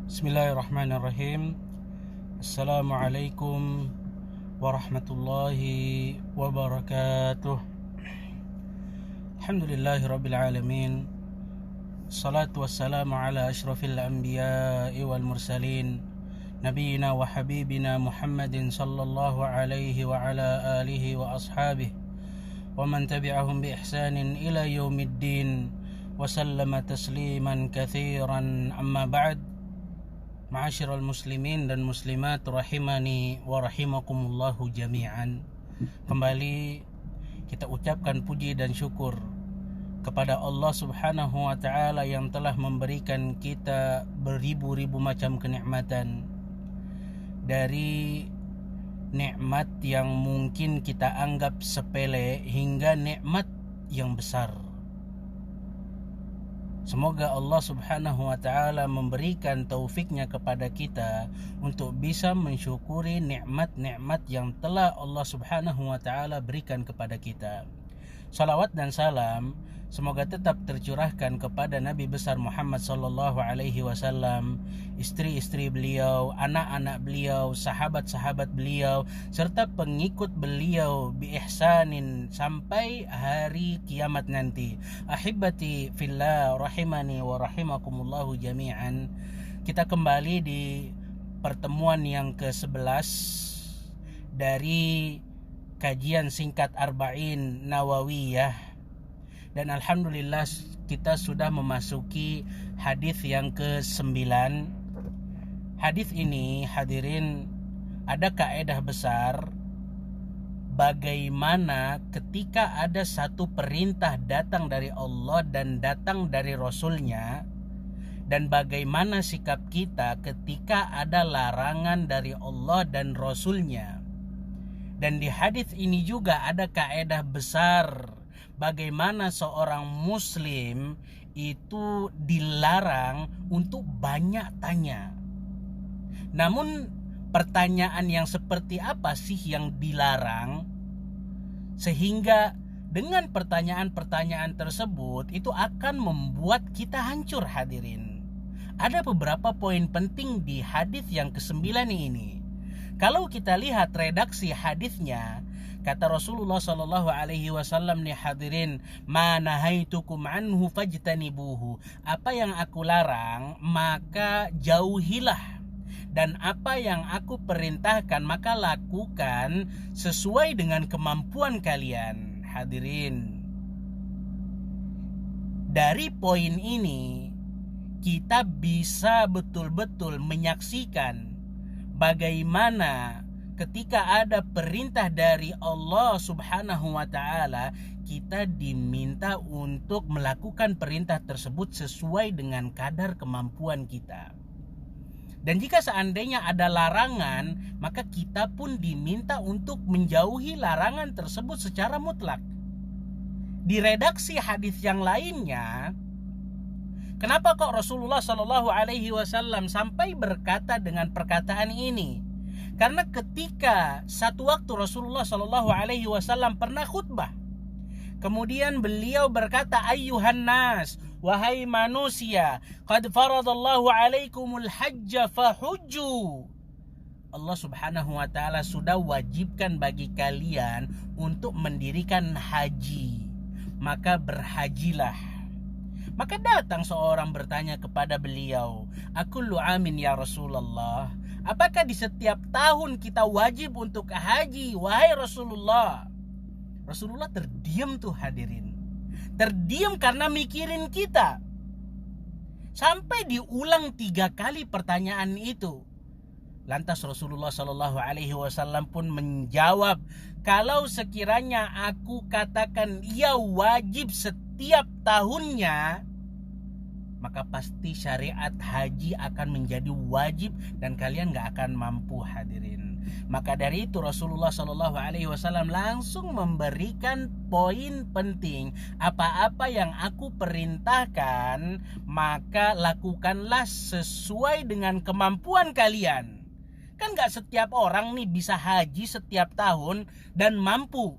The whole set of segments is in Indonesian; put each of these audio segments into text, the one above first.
Bismillahirrahmanirrahim. Assalamualaikum warahmatullahi wabarakatuh. Alhamdulillahirabbil alamin. Salatu wassalamu ala asyrafil anbiya'i wal mursalin, nabiyina wa habibina Muhammadin sallallahu alaihi wa ala alihi wa ashabihi wa man tabi'ahum bi ihsanin ila yaumiddin wa sallama tasliman katsiran. Amma ba'd. Ma'asyiral muslimin dan muslimat rahimani wa rahimakumullahu jami'an. Kembali kita ucapkan puji dan syukur kepada Allah Subhanahu wa taala yang telah memberikan kita beribu-ribu macam kenikmatan. Dari nikmat yang mungkin kita anggap sepele hingga nikmat yang besar. Semoga Allah Subhanahu wa taala memberikan taufiknya kepada kita untuk bisa mensyukuri nikmat-nikmat yang telah Allah Subhanahu wa taala berikan kepada kita. Salawat dan salam semoga tetap tercurahkan kepada Nabi besar Muhammad sallallahu alaihi wasallam, istri-istri beliau, anak-anak beliau, sahabat-sahabat beliau, serta pengikut beliau bi ihsanin sampai hari kiamat nanti. Ahibati fillah rahimani wa rahimakumullahu jami'an. Kita kembali di pertemuan yang ke-11 dari kajian singkat Arba'in Nawawiyah. Dan alhamdulillah kita sudah memasuki hadis yang ke-9. Hadis ini, hadirin, ada kaidah besar bagaimana ketika ada satu perintah datang dari Allah dan datang dari Rasulnya, dan bagaimana sikap kita ketika ada larangan dari Allah dan Rasulnya. Dan di hadis ini juga ada kaidah besar bagaimana seorang muslim itu dilarang untuk banyak tanya. Namun pertanyaan yang seperti apa sih yang dilarang? Sehingga dengan pertanyaan-pertanyaan tersebut itu akan membuat kita hancur, hadirin. Ada beberapa poin penting di hadis yang ke-9 ini. Kalau kita lihat redaksi hadisnya, kata Rasulullah sallallahu alaihi wasallam nih hadirin, "Ma nahaitukum anhu fajtanibuhu." Apa yang aku larang maka jauhilah, dan apa yang aku perintahkan maka lakukan sesuai dengan kemampuan kalian. Hadirin, dari poin ini kita bisa betul-betul menyaksikan bagaimana ketika ada perintah dari Allah Subhanahu wa taala, kita diminta untuk melakukan perintah tersebut sesuai dengan kadar kemampuan kita. Dan jika seandainya ada larangan, maka kita pun diminta untuk menjauhi larangan tersebut secara mutlak. Di redaksi hadis yang lainnya, kenapa kok Rasulullah Shallallahu Alaihi Wasallam sampai berkata dengan perkataan ini? Karena ketika satu waktu Rasulullah Shallallahu Alaihi Wasallam pernah khutbah, kemudian beliau berkata, "Ayyuhan nas, wahai manusia, qad faradallahu alaikumul hajja fahujju." Allah Subhanahu wa taala sudah wajibkan bagi kalian untuk mendirikan haji, maka berhajilah. Maka datang seorang bertanya kepada beliau, "Akullu amin ya Rasulullah? Apakah di setiap tahun kita wajib untuk haji, wahai Rasulullah?" Rasulullah terdiam tuh, hadirin. Terdiam karena mikirin kita. Sampai diulang 3 kali pertanyaan itu. Lantas Rasulullah Shallallahu Alaihi Wasallam pun menjawab, "Kalau sekiranya aku katakan ia wajib setiap tahunnya, maka pasti syariat haji akan menjadi wajib dan kalian gak akan mampu." Hadirin, maka dari itu Rasulullah Shallallahu Alaihi Wasallam langsung memberikan poin penting, apa-apa yang aku perintahkan maka lakukanlah sesuai dengan kemampuan kalian. Kan gak setiap orang nih bisa haji setiap tahun dan mampu.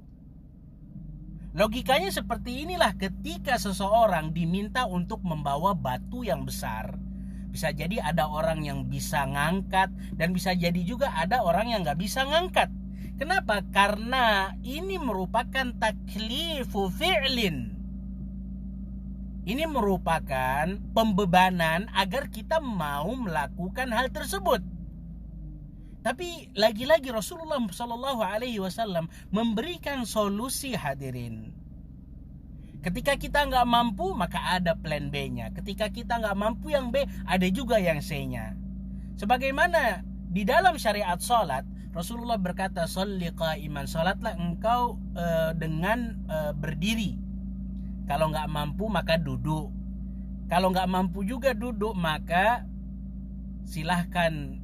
Logikanya seperti inilah ketika seseorang diminta untuk membawa batu yang besar, Bisa jadi ada orang yang bisa ngangkat, dan bisa jadi juga ada orang yang nggak bisa ngangkat. Kenapa? Karena ini merupakan taklifu fi'lin. Ini merupakan pembebanan agar kita mau melakukan hal tersebut. Tapi lagi-lagi Rasulullah SAW memberikan solusi, hadirin. Ketika kita nggak mampu, maka ada plan B-nya. Ketika kita nggak mampu yang B, ada juga yang C-nya. Sebagaimana di dalam syariat sholat, Rasulullah berkata, "Sholli qa'iman", sholatlah engkau dengan berdiri. Kalau nggak mampu, maka duduk. Kalau nggak mampu juga duduk, maka silahkan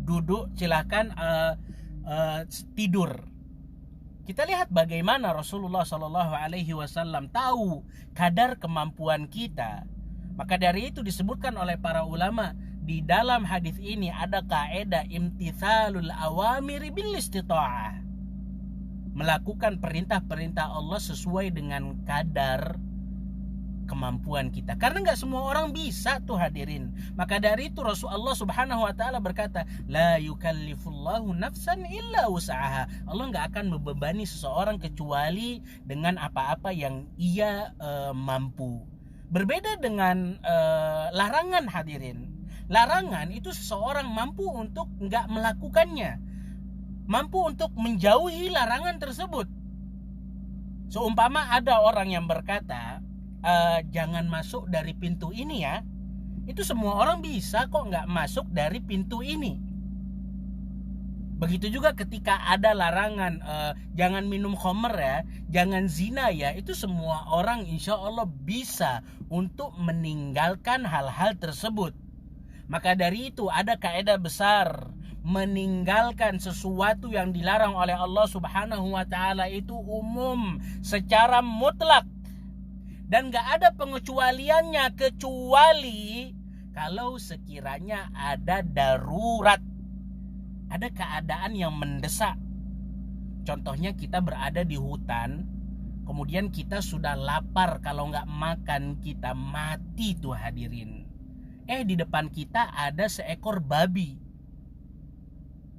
duduk, silahkan tidur. Kita lihat bagaimana Rasulullah SAW tahu kadar kemampuan kita. Maka dari itu disebutkan oleh para ulama, di dalam hadis ini ada kaidah imtithalul awamiri bil istita'ah. Melakukan perintah-perintah Allah sesuai dengan kadar kemampuan kita. Karena nggak semua orang bisa tuh, hadirin. Maka dari itu Rasulullah Subhanahu wa taala berkata, la yukallifullahu nafsan illa wus'aha. Allah nggak akan membebani seseorang kecuali dengan apa-apa yang ia mampu. Berbeda dengan larangan, hadirin. Larangan itu seseorang mampu untuk nggak melakukannya, mampu untuk menjauhi larangan tersebut. Seumpama ada orang yang berkata, jangan masuk dari pintu ini ya. Itu semua orang bisa kok nggak masuk dari pintu ini. Begitu juga ketika ada larangan, jangan minum khamr ya, jangan zina ya. Itu semua orang insya Allah bisa untuk meninggalkan hal-hal tersebut. Maka dari itu ada kaidah besar, meninggalkan sesuatu yang dilarang oleh Allah Subhanahu wa taala itu umum secara mutlak. Dan gak ada pengecualiannya kecuali kalau sekiranya ada darurat, ada keadaan yang mendesak. Contohnya kita berada di hutan, kemudian kita sudah lapar, kalau gak makan kita mati tuh, hadirin. Di depan kita ada seekor babi.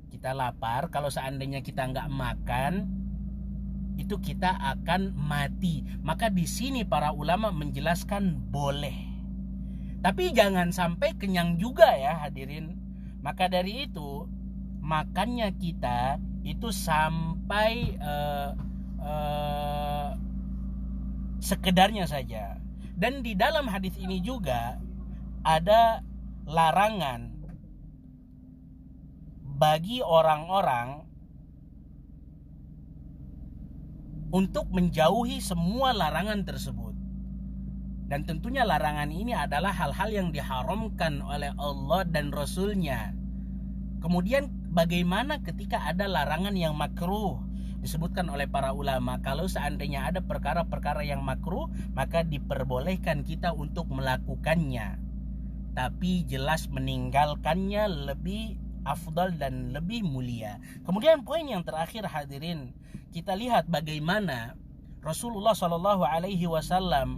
Kita lapar, kalau seandainya kita gak makan, itu kita akan mati. Maka di sini para ulama menjelaskan boleh, tapi jangan sampai kenyang juga ya, hadirin. Maka dari itu makannya kita itu sampai sekedarnya saja. Dan di dalam hadis ini juga ada larangan bagi orang-orang untuk menjauhi semua larangan tersebut. Dan tentunya larangan ini adalah hal-hal yang diharamkan oleh Allah dan Rasul-Nya. Kemudian bagaimana ketika ada larangan yang makruh? Disebutkan oleh para ulama, kalau seandainya ada perkara-perkara yang makruh, maka diperbolehkan kita untuk melakukannya. Tapi jelas meninggalkannya lebih afdal dan lebih mulia. Kemudian poin yang terakhir, hadirin, kita lihat bagaimana Rasulullah SAW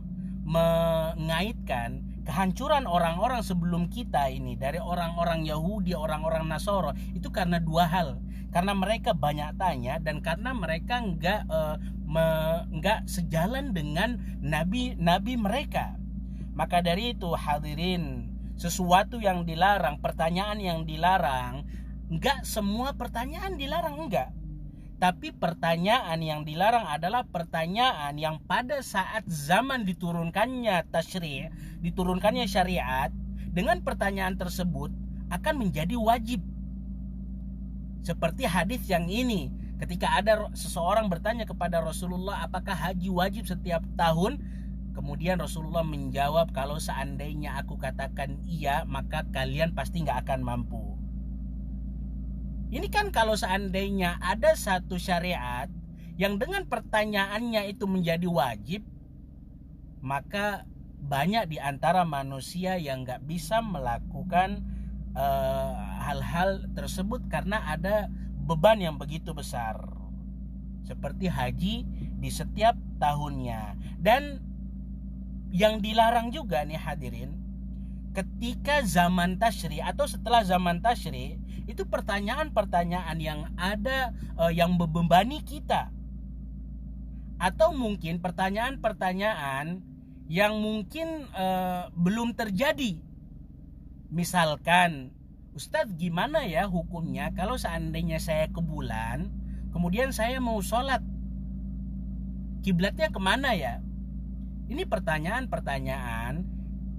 mengaitkan kehancuran orang-orang sebelum kita ini, dari orang-orang Yahudi, orang-orang Nasara, itu karena dua hal. Karena mereka banyak tanya, dan karena mereka enggak sejalan dengan nabi-nabi mereka. Maka dari itu, hadirin, sesuatu yang dilarang, pertanyaan yang dilarang, enggak semua pertanyaan dilarang, enggak. Tapi pertanyaan yang dilarang adalah pertanyaan yang pada saat zaman diturunkannya tasyri', diturunkannya syariat, dengan pertanyaan tersebut akan menjadi wajib. Seperti hadis yang ini, ketika ada seseorang bertanya kepada Rasulullah, apakah haji wajib setiap tahun? Kemudian Rasulullah menjawab, kalau seandainya aku katakan iya, maka kalian pasti gak akan mampu. Ini kan kalau seandainya ada satu syariat yang dengan pertanyaannya itu menjadi wajib, maka banyak di antara manusia yang gak bisa melakukan hal-hal tersebut karena ada beban yang begitu besar. Seperti haji di setiap tahunnya. Dan yang dilarang juga nih, hadirin, ketika zaman tasyri atau setelah zaman tasyri, itu pertanyaan-pertanyaan yang ada yang membebani kita, atau mungkin pertanyaan-pertanyaan yang mungkin belum terjadi. Misalkan, Ustadz, gimana ya hukumnya kalau seandainya saya ke bulan, kemudian saya mau sholat, kiblatnya kemana ya? Ini pertanyaan-pertanyaan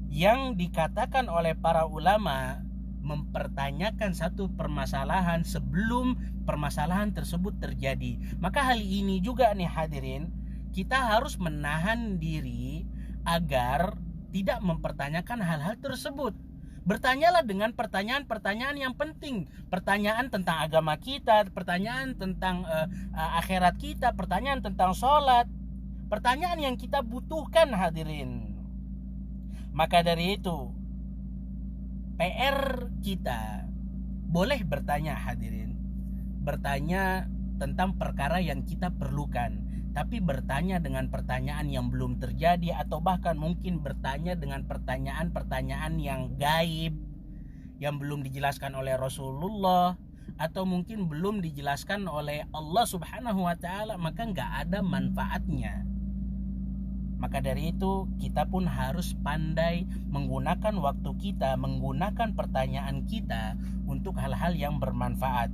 yang dikatakan oleh para ulama mempertanyakan satu permasalahan sebelum permasalahan tersebut terjadi. Maka hal ini juga nih hadirin, kita harus menahan diri agar tidak mempertanyakan hal-hal tersebut. Bertanyalah dengan pertanyaan-pertanyaan yang penting, pertanyaan tentang agama kita, pertanyaan tentang akhirat kita, pertanyaan tentang sholat, pertanyaan yang kita butuhkan hadirin. Maka dari itu, PR kita boleh bertanya hadirin, bertanya tentang perkara yang kita perlukan, tapi bertanya dengan pertanyaan yang belum terjadi, atau bahkan mungkin bertanya dengan pertanyaan-pertanyaan yang gaib, yang belum dijelaskan oleh Rasulullah, atau mungkin belum dijelaskan oleh Allah Subhanahu wa ta'ala, maka nggak ada manfaatnya. Maka dari itu kita pun harus pandai menggunakan waktu kita, menggunakan pertanyaan kita untuk hal-hal yang bermanfaat.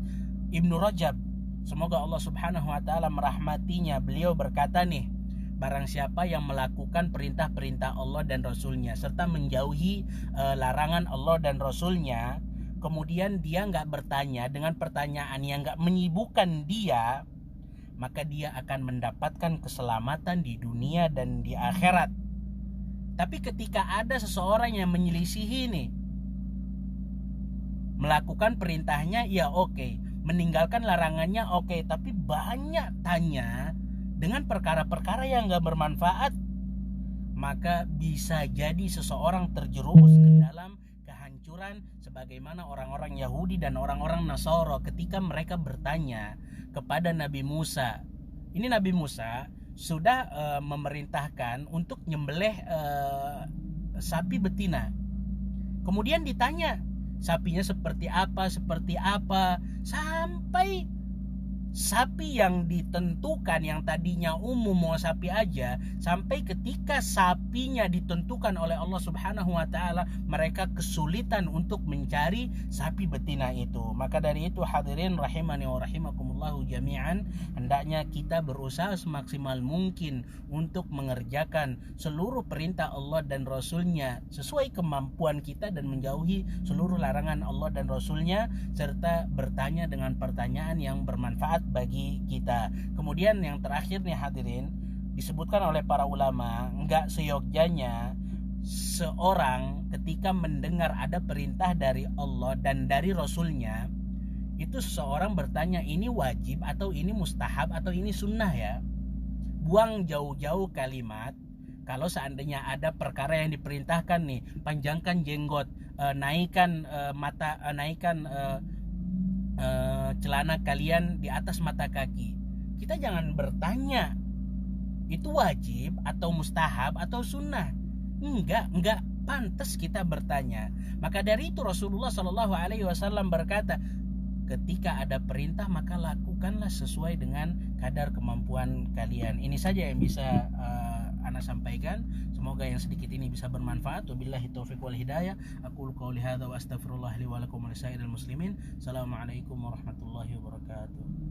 Ibnu Rajab, semoga Allah Subhanahu wa ta'ala merahmatinya, beliau berkata nih, barang siapa yang melakukan perintah-perintah Allah dan Rasulnya serta menjauhi larangan Allah dan Rasulnya, kemudian dia gak bertanya dengan pertanyaan yang gak menyibukkan dia, maka dia akan mendapatkan keselamatan di dunia dan di akhirat. Tapi ketika ada seseorang yang menyelisihi nih, melakukan perintahnya ya oke, meninggalkan larangannya oke, tapi banyak tanya dengan perkara-perkara yang gak bermanfaat, maka bisa jadi seseorang terjerumus ke dalam kehancuran sebagaimana orang-orang Yahudi dan orang-orang Nasara ketika mereka bertanya kepada Nabi Musa. Ini Nabi Musa sudah memerintahkan untuk nyembelih sapi betina. Kemudian ditanya sapinya seperti apa, sampai sapi yang ditentukan, yang tadinya umum mau sapi aja, sampai ketika sapinya ditentukan oleh Allah Subhanahu wa ta'ala, mereka kesulitan untuk mencari sapi betina itu. Maka dari itu hadirin rahimani wa rahimakumullahu jami'an, hendaknya kita berusaha semaksimal mungkin untuk mengerjakan seluruh perintah Allah dan Rasulnya sesuai kemampuan kita dan menjauhi seluruh larangan Allah dan Rasulnya, serta bertanya dengan pertanyaan yang bermanfaat bagi kita. Kemudian yang terakhir nih hadirin, disebutkan oleh para ulama, enggak seyogyanya seorang ketika mendengar ada perintah dari Allah dan dari Rasulnya, itu seseorang bertanya ini wajib atau ini mustahab atau ini sunnah ya. Buang jauh-jauh kalimat. Kalau seandainya ada perkara yang diperintahkan nih, panjangkan jenggot, naikkan celana kalian di atas mata kaki, kita jangan bertanya itu wajib atau mustahab atau sunnah. Enggak pantas kita bertanya. Maka dari itu Rasulullah SAW berkata, ketika ada perintah maka lakukanlah sesuai dengan kadar kemampuan kalian. Ini saja yang bisa ana sampaikan. Semoga yang sedikit ini bisa bermanfaat. Wabillahi taufiq wal hidayah. Aqulu qouli hadza wa astaghfirullah li wa lakum wa lisairil muslimin. Assalamualaikum warahmatullahi wabarakatuh.